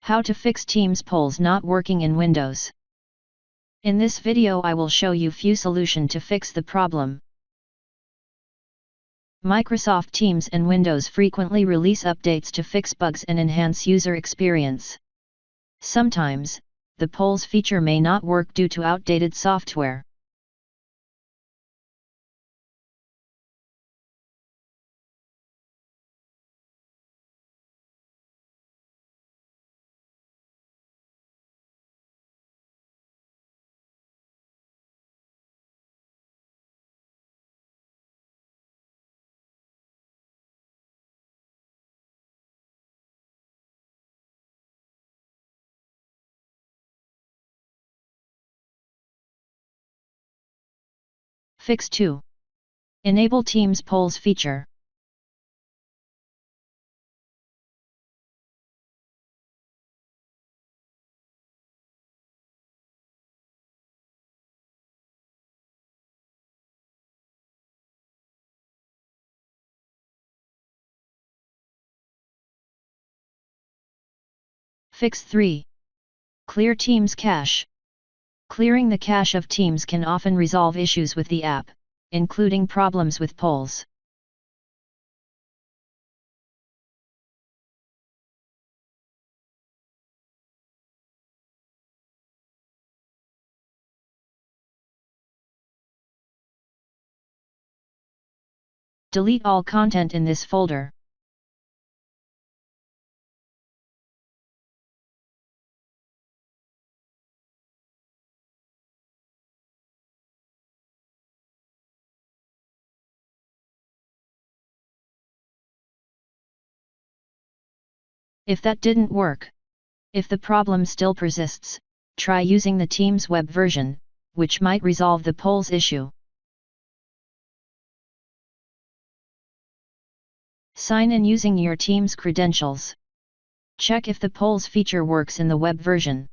How to fix Teams polls not working in Windows. In this video I will show you few solution to fix the problem. Microsoft Teams and Windows frequently release updates to fix bugs and enhance user experience. Sometimes, the polls feature may not work due to outdated software. Fix 2. Enable Teams polls feature. Fix 3. Clear Teams cache. Clearing the cache of Teams can often resolve issues with the app, including problems with polls. Delete all content in this folder. If that didn't work, if the problem still persists, try using the Teams web version, which might resolve the polls issue. Sign in using your Teams credentials. Check if the polls feature works in the web version.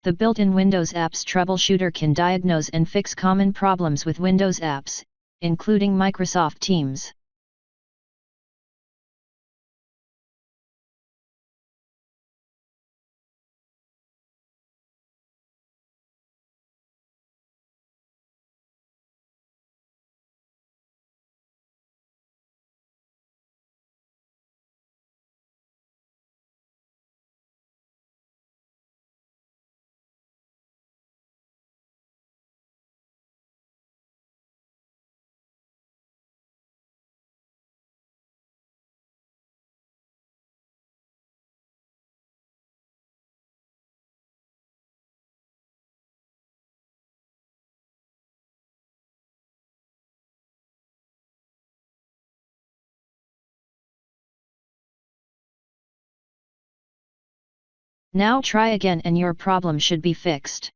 The built-in Windows Apps Troubleshooter can diagnose and fix common problems with Windows apps, including Microsoft Teams. Now try again and your problem should be fixed.